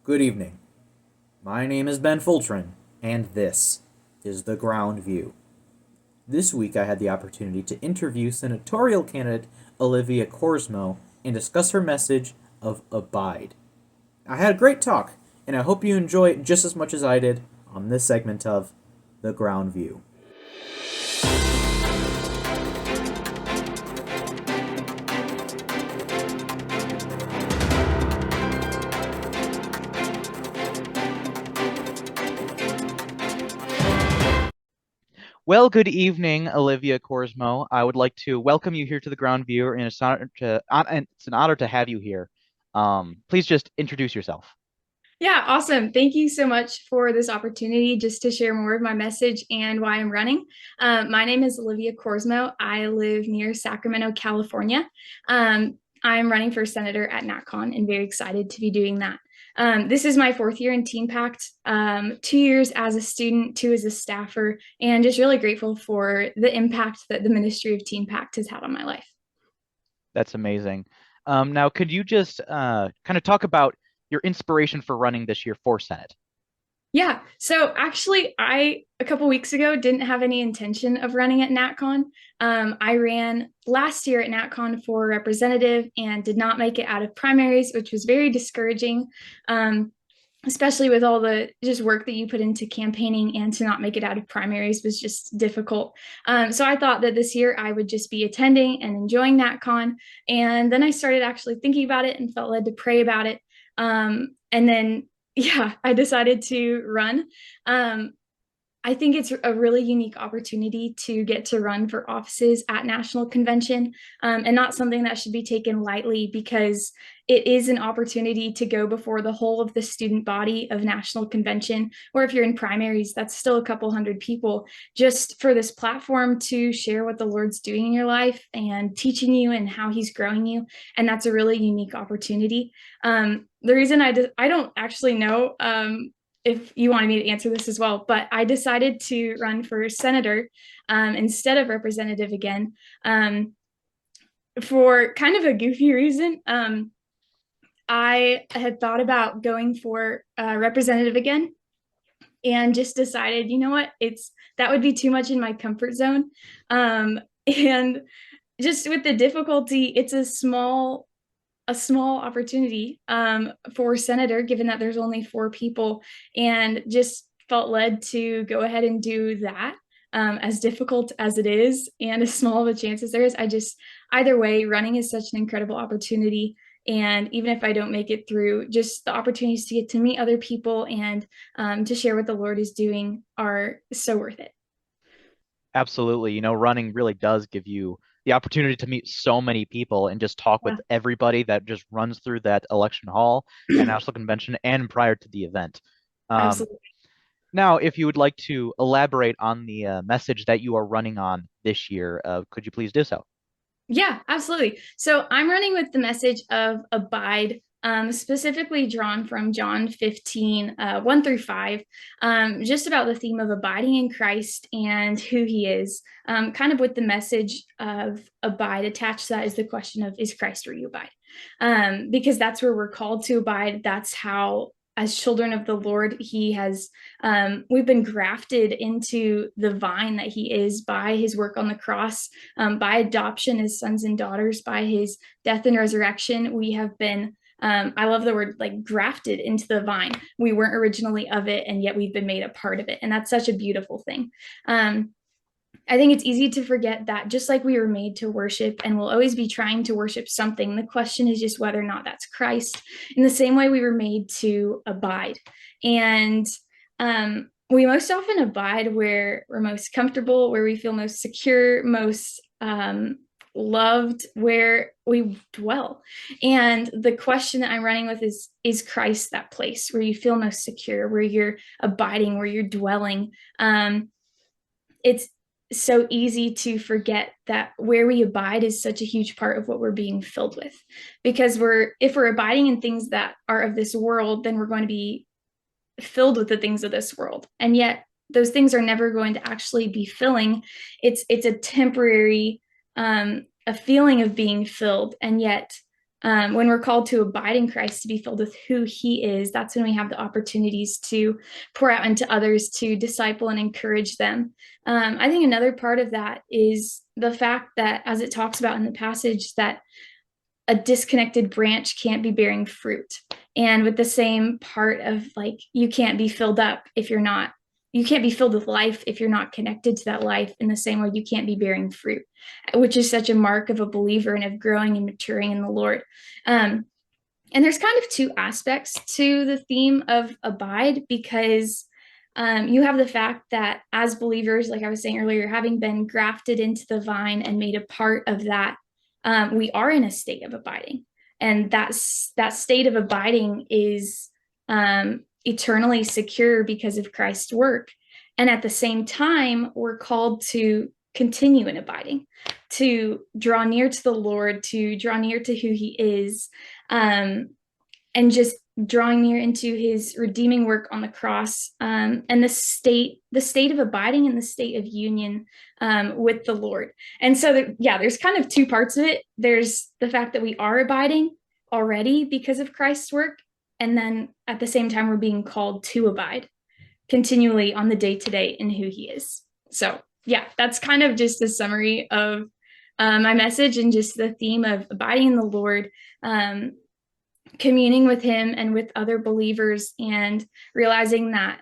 Good evening. My name is Ben Foltran, and this is the Groundview. This week I had the opportunity to interview Senatorial Candidate Olivia Korsmo and discuss her message of Abide. I had a great talk, and I hope you enjoy it just as much as I did on this segment of the Groundview. Well, good evening, Olivia Korsmo. I would like to welcome you here to the Ground Viewer, and it's an honor to have you here. Please just introduce yourself. Yeah, awesome. Thank you so much for this opportunity just to share more of my message and why I'm running. My name is Olivia Korsmo. I live near Sacramento, California. I'm running for senator at NatCon and very excited to be doing that. This is my fourth year in Teen Pact, 2 years as a student, two as a staffer, and just really grateful for the impact that the Ministry of Teen Pact has had on my life. That's amazing. Now, could you just kind of talk about your inspiration for running this year for Senate? Yeah. So actually, I a couple weeks ago didn't have any intention of running at NatCon. I ran last year at NatCon for representative and did not make it out of primaries, which was very discouraging, especially with all the just work that you put into campaigning, and to not make it out of primaries was just difficult. So I thought that this year I would just be attending and enjoying NatCon. And then I started actually thinking about it and felt led to pray about it. And then yeah, I decided to run. Um, I think it's a really unique opportunity to get to run for offices at National Convention, and not something that should be taken lightly, because it is an opportunity to go before the whole of the student body of National Convention, or if you're in primaries, that's still a couple hundred people, just for this platform to share what the Lord's doing in your life and teaching you and how he's growing you. And that's a really unique opportunity. The reason I don't actually know if you wanted me to answer this as well, but I decided to run for senator instead of representative again, for kind of a goofy reason. I had thought about going for representative again, and just decided, you know what, that would be too much in my comfort zone. And just with the difficulty, it's a small opportunity for senator, given that there's only four people, and just felt led to go ahead and do that. As difficult as it is, and as small of a chance as there is, either way, running is such an incredible opportunity. And even if I don't make it through, just the opportunities to get to meet other people and to share what the Lord is doing are so worth it. Absolutely. Running really does give you the opportunity to meet so many people and just talk with everybody that just runs through that election hall at Yeah, National Convention and prior to the event. Um, absolutely. Now, if you would like to elaborate on the message that you are running on this year, could you please do so? Yeah, absolutely. So I'm running with the message of abide, specifically drawn from John 15, 1 through 5, just about the theme of abiding in Christ and who he is. Kind of with the message of abide attached to that is the question of, is Christ where you abide? Because that's where we're called to abide. That's how, as children of the Lord, we've been grafted into the vine that he is by his work on the cross, by adoption as sons and daughters, by his death and resurrection. We have been, I love the word, like, grafted into the vine. We weren't originally of it, and yet we've been made a part of it. And that's such a beautiful thing. I think it's easy to forget that just like we were made to worship and will always be trying to worship something, the question is just whether or not that's Christ. In the same way, we were made to abide. And we most often abide where we're most comfortable, where we feel most secure, most loved, where we dwell. And the question that I'm running with is Christ that place where you feel most secure, where you're abiding, where you're dwelling? It's so easy to forget that where we abide is such a huge part of what we're being filled with, because if we're abiding in things that are of this world, then we're going to be filled with the things of this world, and yet those things are never going to actually be filling. It's a temporary a feeling of being filled, and yet when we're called to abide in Christ, to be filled with who he is, that's when we have the opportunities to pour out into others, to disciple and encourage them. I think another part of that is the fact that, as it talks about in the passage, that a disconnected branch can't be bearing fruit. And with the same part of like, you can't be filled up if you're not, you can't be filled with life if you're not connected to that life, in the same way you can't be bearing fruit, which is such a mark of a believer and of growing and maturing in the Lord. And there's kind of two aspects to the theme of abide, because you have the fact that as believers, like I was saying earlier, having been grafted into the vine and made a part of that, we are in a state of abiding. And that state of abiding is eternally secure because of Christ's work. And at the same time, we're called to continue in abiding, to draw near to the Lord, to draw near to who he is, and just drawing near into his redeeming work on the cross, and the state of abiding and the state of union with the Lord. And so there's kind of two parts of it. There's the fact that we are abiding already because of Christ's work, and then at the same time we're being called to abide continually on the day-to-day in who he is. So yeah, that's kind of just a summary of my message, and just the theme of abiding in the Lord, communing with him and with other believers, and realizing that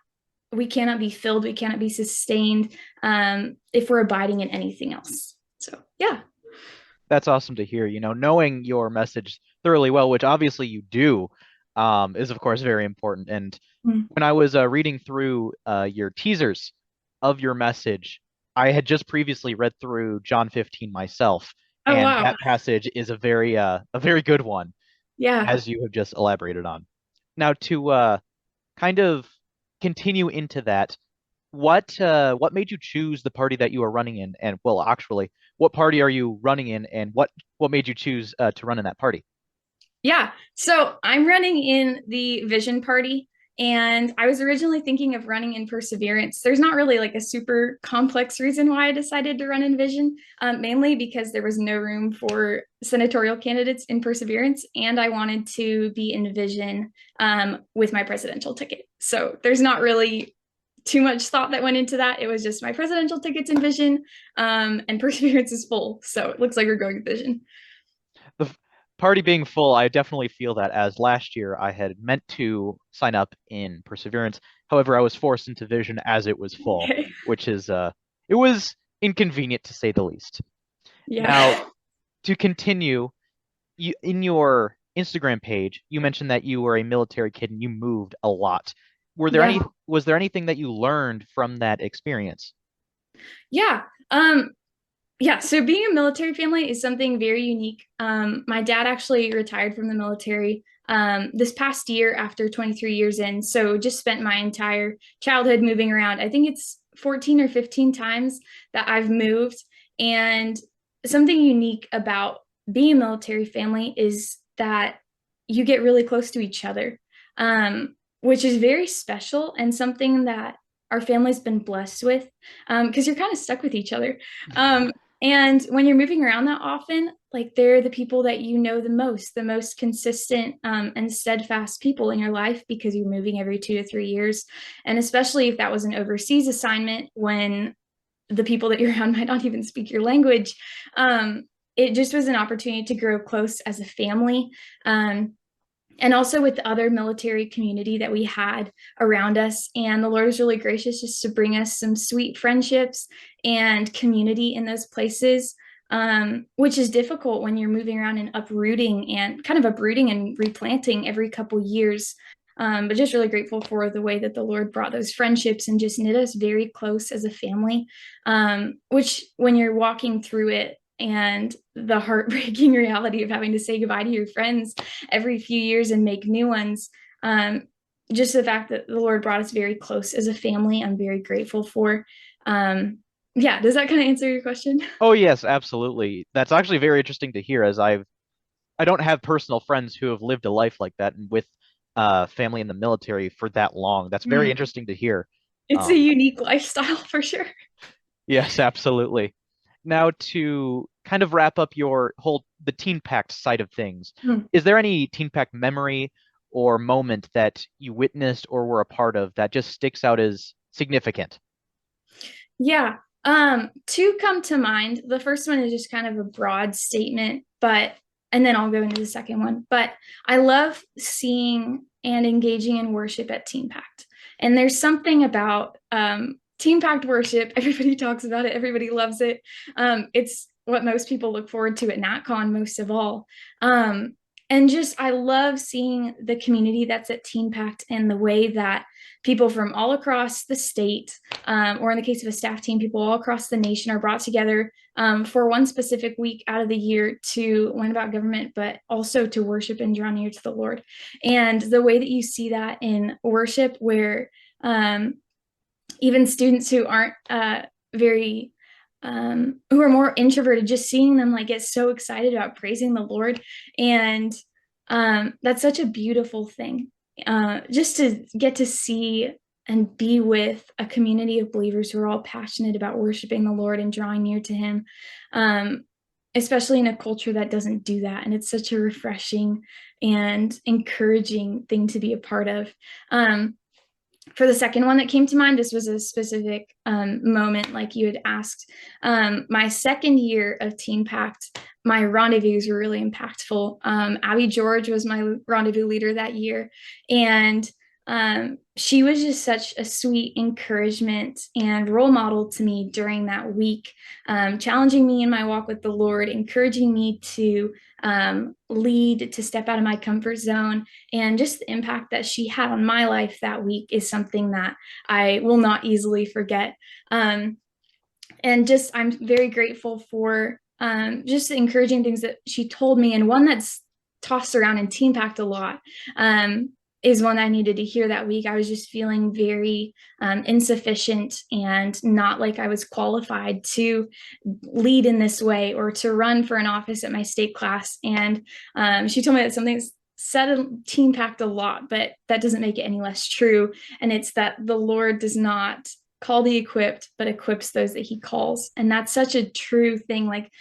we cannot be filled, we cannot be sustained if we're abiding in anything else. So yeah. That's awesome to hear. Knowing your message thoroughly well, which obviously you do, is of course very important. And when I was reading through your teasers of your message, I had just previously read through John 15 myself, Oh, and wow. that passage is a very good one, Yeah. as you have just elaborated on. Now, to kind of continue into that, what made you choose the party that you are running in? And well, actually, what party are you running in, and what made you choose to run in that party? Yeah. So I'm running in the Vision Party, and I was originally thinking of running in Perseverance. There's not really like a super complex reason why I decided to run in Vision, mainly because there was no room for senatorial candidates in Perseverance, and I wanted to be in Vision with my presidential ticket. So there's not really too much thought that went into that. It was just my presidential ticket's in Vision, and Perseverance is full. So it looks like we're going with Vision. The party being full, I definitely feel that, as last year I had meant to sign up in Perseverance. However, I was forced into Vision as it was full, Okay. which is it was inconvenient to say the least. Yeah. Now, to continue, in your Instagram page, you mentioned that you were a military kid and you moved a lot. Was there anything that you learned from that experience? Yeah. Yeah, so being a military family is something very unique. My dad actually retired from the military this past year after 23 years in. So just spent my entire childhood moving around. I think it's 14 or 15 times that I've moved. And something unique about being a military family is that you get really close to each other, which is very special and something that our family's been blessed with, because you're kind of stuck with each other. And when you're moving around that often, like they're the people that you know the most consistent and steadfast people in your life, because you're moving every 2 to 3 years. And especially if that was an overseas assignment, when the people that you're around might not even speak your language, it just was an opportunity to grow close as a family. And also with the other military community that we had around us. And the Lord was really gracious just to bring us some sweet friendships and community in those places, which is difficult when you're moving around and uprooting and replanting every couple years. But just really grateful for the way that the Lord brought those friendships and just knit us very close as a family, which when you're walking through it, and the heartbreaking reality of having to say goodbye to your friends every few years and make new ones, just the fact that the Lord brought us very close as a family, I'm very grateful for. Yeah, does that kind of answer your question? Oh yes, absolutely. That's actually very interesting to hear, as I don't have personal friends who have lived a life like that and with family in the military for that long. That's very interesting to hear. It's a unique lifestyle for sure. Yes, absolutely. Now, to kind of wrap up your whole the Teen Pact side of things. Hmm. Is there any Teen Pact memory or moment that you witnessed or were a part of that just sticks out as significant? Yeah. Two come to mind. The first one is just kind of a broad statement, and then I'll go into the second one. But I love seeing and engaging in worship at Teen Pact. And there's something about Teen Pact worship. Everybody talks about it. Everybody loves it. It's what most people look forward to at NatCon most of all. And just, I love seeing the community that's at Teen Pact and the way that people from all across the state, or in the case of a staff team, people all across the nation are brought together for one specific week out of the year to learn about government, but also to worship and draw near to the Lord. And the way that you see that in worship, where even students who aren't very who are more introverted, just seeing them like get so excited about praising the Lord. And that's such a beautiful thing. Just to get to see and be with a community of believers who are all passionate about worshiping the Lord and drawing near to Him, especially in a culture that doesn't do that. And it's such a refreshing and encouraging thing to be a part of. For the second one that came to mind, this was a specific moment, like you had asked. My second year of Teen Pact, my rendezvous were really impactful. Abby George was my rendezvous leader that year, and she was just such a sweet encouragement and role model to me during that week, challenging me in my walk with the Lord, encouraging me to lead, to step out of my comfort zone. And just the impact that she had on my life that week is something that I will not easily forget. And just, I'm very grateful for just the encouraging things that she told me. And one that's tossed around in Teen Pact a lot is one I needed to hear that week. I was just feeling very insufficient and not like I was qualified to lead in this way or to run for an office at my state class. And she told me that something's said in Teen Pact a lot, but that doesn't make it any less true. And it's that the Lord does not call the equipped, but equips those that He calls. And that's such a true thing. Like,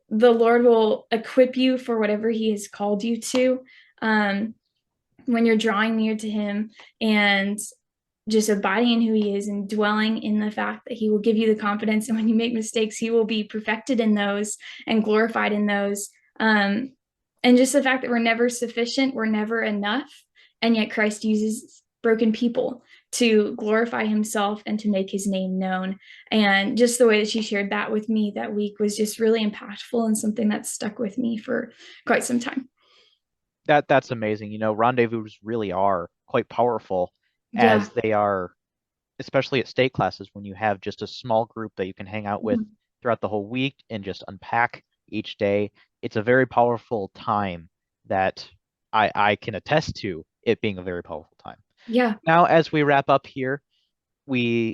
the Lord will equip you for whatever He has called you to. When you're drawing near to Him and just abiding in who He is and dwelling in the fact that He will give you the confidence. And when you make mistakes, He will be perfected in those and glorified in those. And just the fact that we're never sufficient, we're never enough. And yet Christ uses broken people to glorify Himself and to make His name known. And just the way that she shared that with me that week was just really impactful and something that stuck with me for quite some time. That's amazing. Rendezvous really are quite powerful, Yeah. as they are, especially at state classes, when you have just a small group that you can hang out with throughout the whole week and just unpack each day. It's a very powerful time that I can attest to it being a very powerful time. Yeah. Now, as we wrap up here, do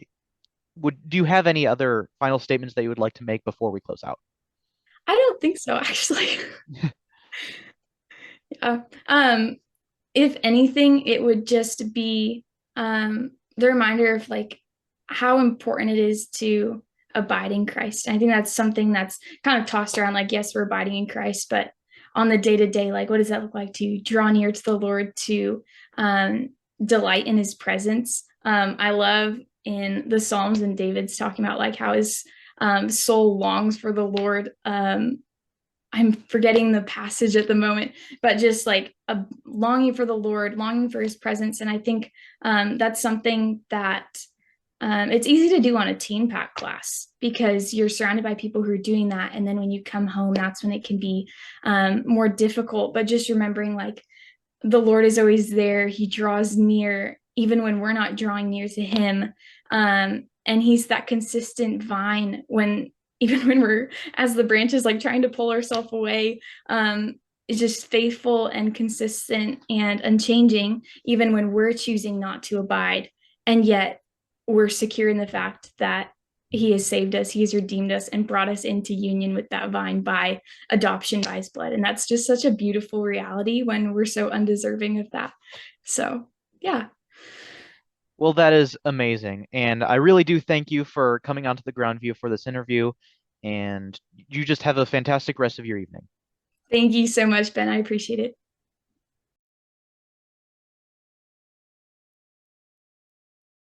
you have any other final statements that you would like to make before we close out? I don't think so, actually. Yeah. If anything, it would just be the reminder of like how important it is to abide in Christ. And I think that's something that's kind of tossed around, like, yes, we're abiding in Christ, but on the day-to-day, like, what does that look like to draw near to the Lord, to delight in His presence? I love in the Psalms and David's talking about like how his soul longs for the Lord. I'm forgetting the passage at the moment, but just like a longing for the Lord, longing for His presence. And I think that's something that it's easy to do on a Teen Pact class because you're surrounded by people who are doing that. And then when you come home, that's when it can be more difficult. But just remembering like the Lord is always there. He draws near even when we're not drawing near to Him. And He's that consistent vine even when we're as the branches like trying to pull ourselves away, is just faithful and consistent and unchanging even when we're choosing not to abide. And yet we're secure in the fact that He has saved us, He has redeemed us and brought us into union with that vine by adoption by His blood. And that's just such a beautiful reality when we're so undeserving of that. So yeah. Well, that is amazing. And I really do thank you for coming onto the Groundview for this interview. And you just have a fantastic rest of your evening. Thank you so much, Ben. I appreciate it.